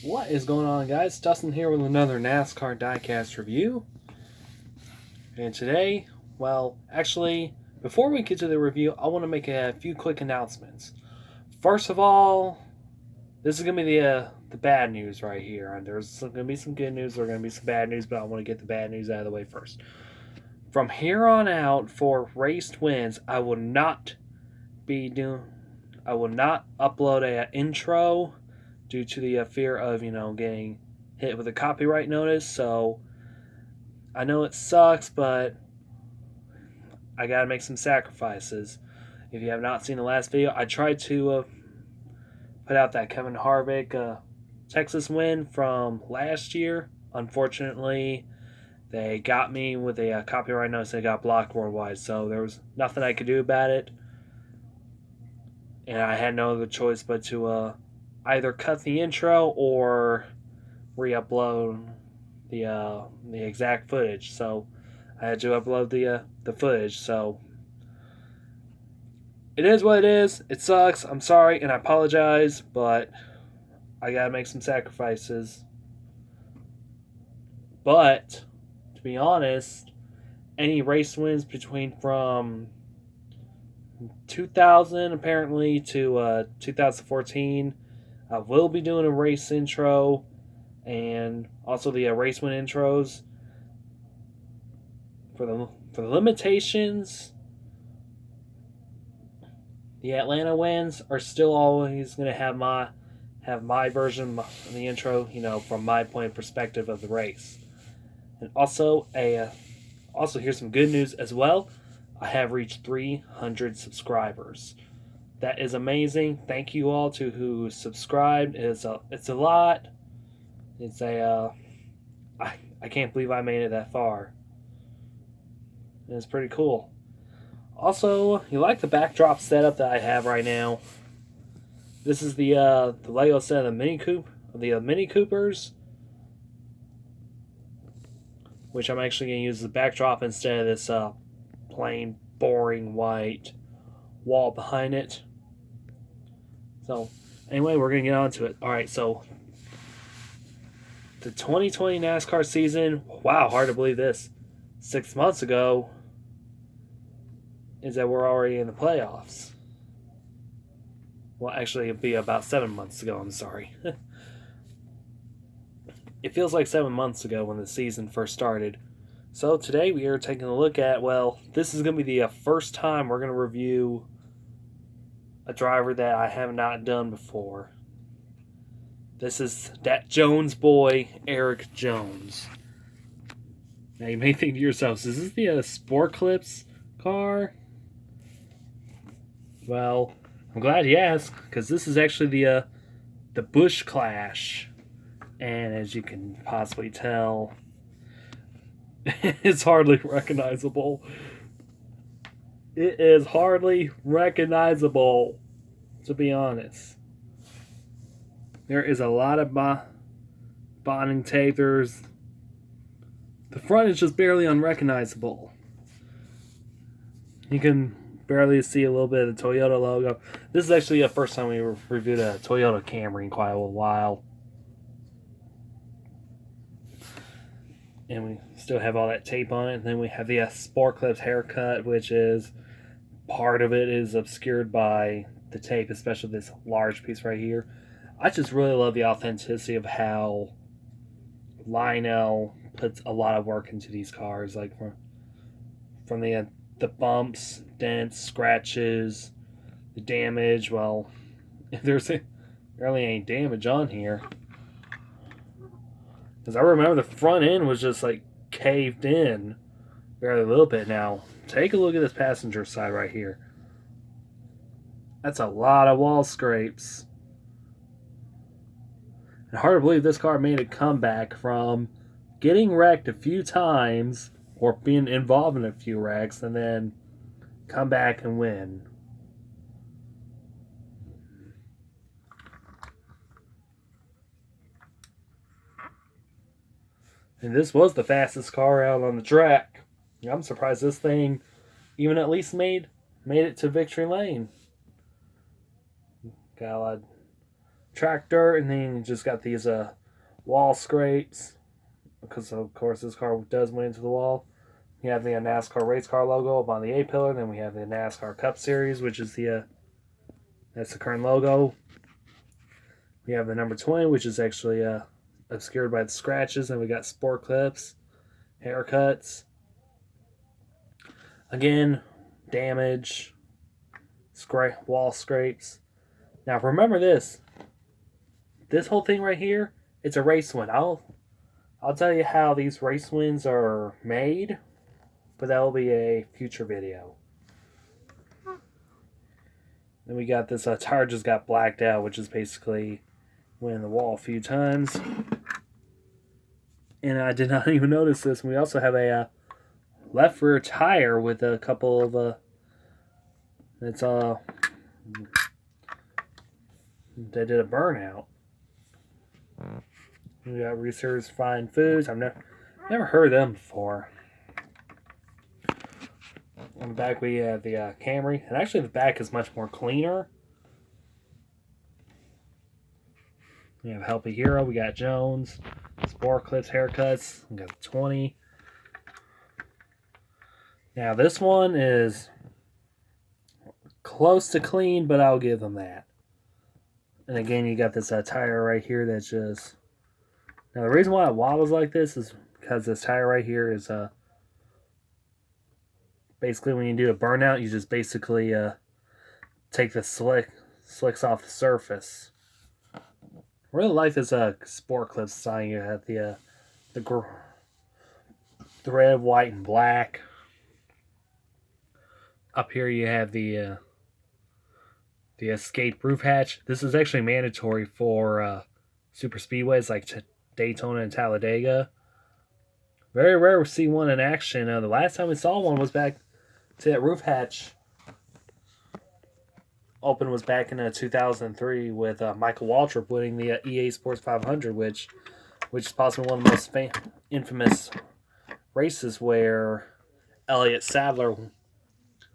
What is going on, guys? Dustin here with another NASCAR Diecast review. And today, before we get to the review, I want to make a few quick announcements. First of all, this is going to be the bad news right here. And there's going to be some good news, there's going to be some bad news, but I want to get the bad news out of the way first. From here on out, for raced wins, I will not upload an intro due to the fear of, getting hit with a copyright notice. So I know it sucks, but I gotta make some sacrifices. If you have not seen the last video, I tried to put out that Kevin Harvick Texas win from last year. Unfortunately, they got me with a copyright notice. They got blocked worldwide, so there was nothing I could do about it. And I had no other choice but to either cut the intro or re-upload the exact footage. So I had to upload the footage. So it is what it is. It sucks. I'm sorry and I apologize, but I gotta make some sacrifices. But to be honest, any race wins from 2000 apparently to 2014. I will be doing a race intro and also the race win intros. For the limitations, the Atlanta wins are still always going to have my version of the intro, from my point of perspective of the race. And also here's some good news as well. I have reached 300 subscribers. That is amazing. Thank you all to who subscribed. It's a lot. I can't believe I made it that far. It's pretty cool. Also, you like the backdrop setup that I have right now? This is the Lego set of the Mini Coopers, which I'm actually going to use as a backdrop instead of this plain, boring white wall behind it. So, anyway, we're going to get on to it. Alright, so the 2020 NASCAR season, wow, hard to believe this. 6 months ago is that we're already in the playoffs. Well, actually, it'd be about 7 months ago, I'm sorry. It feels like 7 months ago when the season first started. So today we are taking a look at, this is going to be the first time we're going to review a driver that I have not done before. This is that Jones boy, Erik Jones. Now you may think to yourselves, is this the Sport Clips car? Well, I'm glad you asked, because this is actually the Busch Clash. And as you can possibly tell, it's hardly recognizable. It is hardly recognizable, to be honest. There is a lot of bonding tape. The front is just barely unrecognizable. You can barely see a little bit of the Toyota logo. This is actually the first time we reviewed a Toyota Camry in quite a while. And we still have all that tape on it. And then we have the Sport Clips haircut, which is part of it is obscured by the tape, especially this large piece right here. I just really love the authenticity of how Lionel puts a lot of work into these cars, like from the bumps, dents, scratches, the damage. Well, there's barely any damage on here. Because I remember the front end was just like caved in very little bit. Now, take a look at this passenger side right here. That's a lot of wall scrapes. And hard to believe this car made a comeback from getting wrecked a few times or being involved in a few wrecks and then come back and win. And this was the fastest car out on the track. I'm surprised this thing even at least made it to victory lane. Got a lot track dirt, and then you just got these wall scrapes, because of course this car does went into the wall. You have the NASCAR race car logo up on the A-pillar. Then we have the NASCAR Cup Series, which is that's the current logo. We have the number 20, which is actually obscured by the scratches. And we got sport clips, haircuts. Again, damage, wall scrapes. Now remember this. This whole thing right here, it's a race win. I'll tell you how these race wins are made, but that will be a future video. Then we got this tire just got blacked out, which is basically went in the wall a few times. And I did not even notice this. We also have a left rear tire with a couple of they did a burnout. We got Reese's Fine Foods. I've never heard of them before. On the back we have the Camry, and actually the back is much more cleaner. We have Healthy Hero. We got Jones, sport clips, haircuts. We got the 20. Now this one is close to clean, but I'll give them that. And again, you got this tire right here that's just... Now the reason why it wobbles like this is because this tire right here is basically when you do a burnout, you just basically take the slicks off the surface. Really like this sport clip design. You have the red, white, and black. Up here you have the escape roof hatch. This is actually mandatory for super speedways like Daytona and Talladega. Very rare to see one in action. The last time we saw one was back to that roof hatch. Open was back in 2003 with Michael Waltrip winning the EA Sports 500, which is possibly one of the most infamous races where Elliott Sadler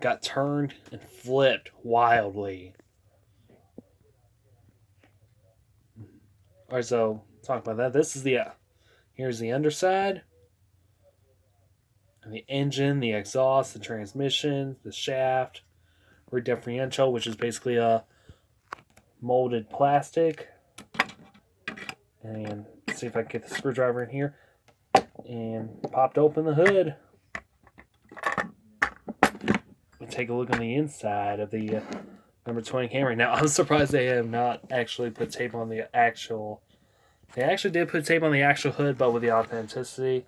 got turned and flipped wildly. Alright, so talk about that. This is here's the underside. And the engine, the exhaust, the transmission, the shaft, rear differential, which is basically a molded plastic. And let's see if I can get the screwdriver in here. And popped open the hood. And take a look on the inside of the number 20 Camry. Now, I'm surprised they have not actually put tape on the actual... They actually did put tape on the actual hood, but with the authenticity.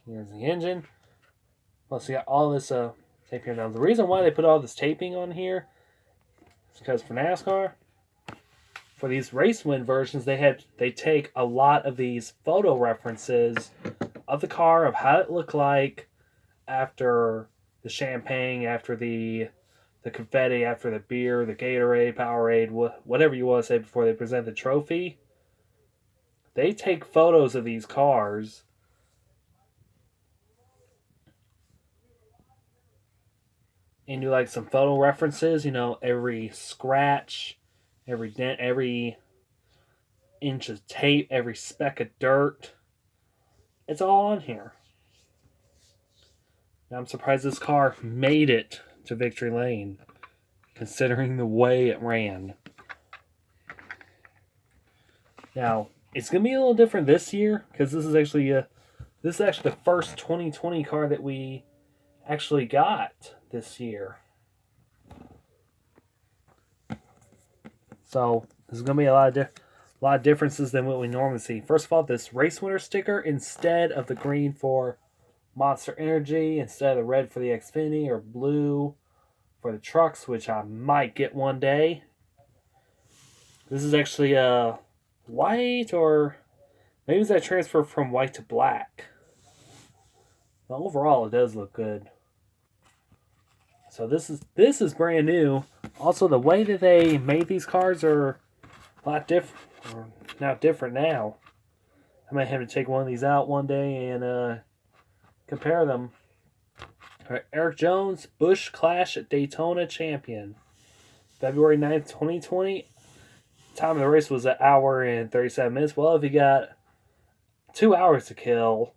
Here's the engine. Plus, you got all this tape here. Now, the reason why they put all this taping on here is because for NASCAR, for these race win versions, they take a lot of these photo references of the car, of how it looked like after the champagne, after the confetti, after the beer, the Gatorade, Powerade, whatever you want to say before they present the trophy. They take photos of these cars and do like some photo references, every scratch, every dent, every inch of tape, every speck of dirt. It's all on here. Now, I'm surprised this car made it to Victory Lane, considering the way it ran. Now, it's going to be a little different this year, because this is actually the first 2020 car that we actually got this year. So there's going to be a lot of differences than what we normally see. First of all, this race winner sticker, instead of the green for Monster Energy, instead of the red for the Xfinity, or blue for the trucks, which I might get one day. This is actually white, or maybe it's that transfer from white to black. But overall, it does look good. So this is brand new. Also, the way that they made these cars are a lot different. Or not different now. I might have to take one of these out one day and compare them. All right, Erik Jones, Busch Clash at Daytona champion. February 9th, 2020. Time of the race was an hour and 37 minutes. Well, if you got 2 hours to kill,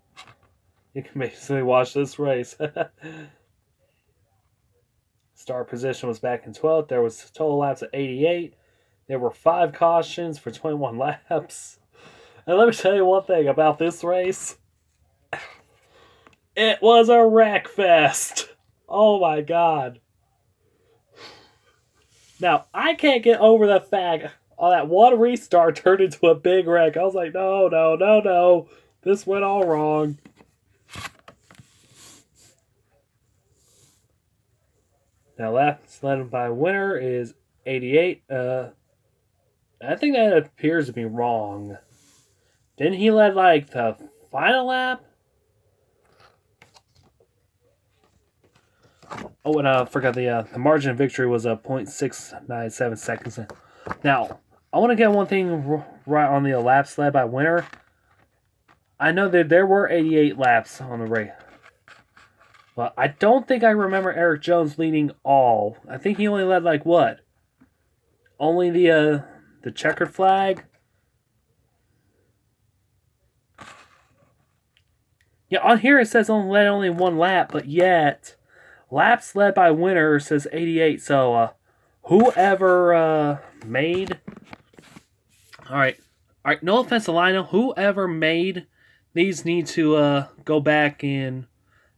you can basically watch this race. Start position was back in 12th. There was total laps of 88. There were 5 cautions for 21 laps. And let me tell you one thing about this race. It was a wreck fest. Oh my god. Now, I can't get over the fact that one restart turned into a big wreck. I was like, no. This went all wrong. Now, laps led by winner is 88. I think that appears to be wrong. Didn't he lead like the final lap? Oh, and I forgot the margin of victory was 0.697 seconds. Now, I want to get one thing right on the laps led by winner. I know that there were 88 laps on the race. But I don't think I remember Erik Jones leading all. I think he only led like what? Only the checkered flag? Yeah, on here it says only one lap, but yet laps led by winner says 88. So whoever made... Alright, no offense to Lionel. Whoever made these need to go back and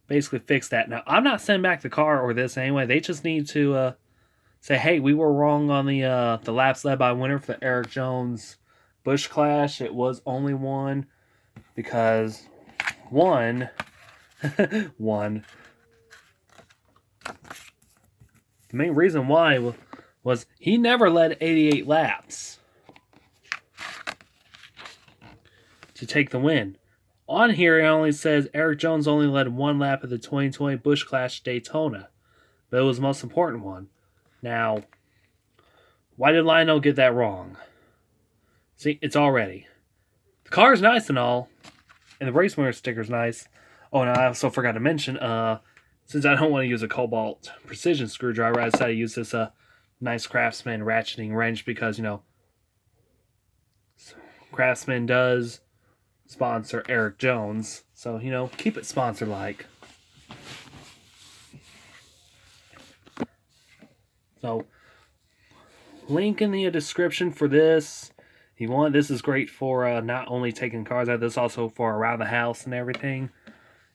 basically fix that. Now, I'm not sending back the car or this anyway. They just need to say, hey, we were wrong on the laps led by winner for the Erik Jones Busch Clash. It was only one because one. The main reason why was he never led 88 laps to take the win. On here, it only says Erik Jones only led one lap of the 2020 Busch Clash Daytona, but it was the most important one. Now, why did Lionel get that wrong? See, it's already. The car's nice and all, and the race winner sticker's nice. Oh, and I also forgot to mention, since I don't want to use a Cobalt precision screwdriver, I decided to use this nice Craftsman ratcheting wrench because, Craftsman does sponsor Erik Jones, so keep it sponsor-like. So, link in the description for this. If you want, this is great for not only taking cars out, this also for around the house and everything.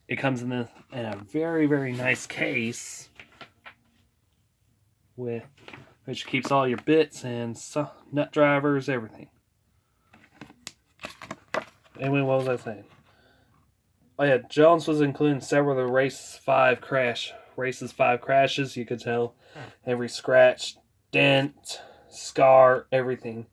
It comes in a very, very nice case which keeps all your bits and nut drivers, everything. Anyway, what was I saying? Oh yeah, Jones was including several of the race's 5 crashes. You could tell every scratch, dent, scar, everything.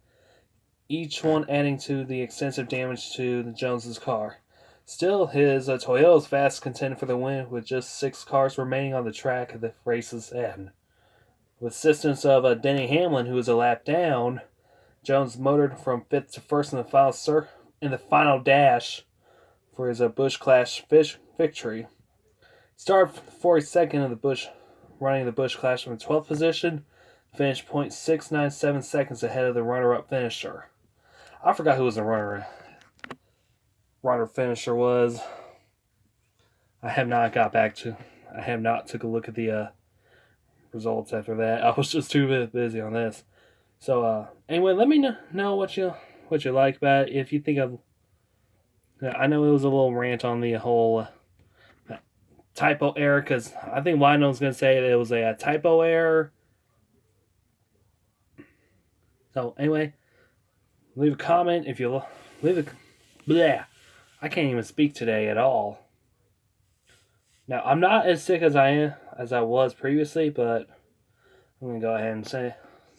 Each one adding to the extensive damage to the Jones's car. Still, his Toyota's fast contended for the win with just 6 cars remaining on the track at the race's end. With assistance of Denny Hamlin, who was a lap down, Jones motored from 5th to 1st in the final dash for his Busch Clash victory. Started 42nd of the Busch, running the Busch Clash from 12th position, finished 0.697 seconds ahead of the runner-up finisher. I forgot who was the runner finisher was. I have not took a look at the results after that. I was just too busy on this. So anyway, let me know what you like about it. If you think I know it was a little rant on the whole typo error, because I think Lionel's going to say that it was a typo error. So anyway, leave a comment if you leave a... Bleh. I can't even speak today at all. Now, I'm not as sick as I was previously, but I'm going to go ahead and say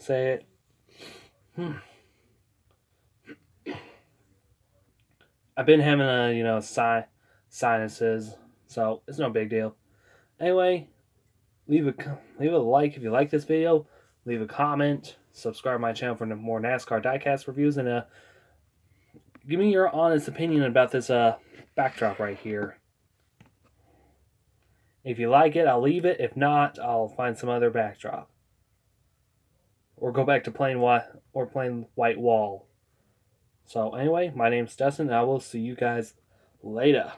it. I've been having sinuses, so it's no big deal. Anyway, leave a like if you like this video. Leave a comment. Subscribe to my channel for more NASCAR Diecast reviews, and give me your honest opinion about this backdrop right here. If you like it, I'll leave it. If not, I'll find some other backdrop. Or go back to plain white wall. So anyway, my name's Dustin, and I will see you guys later.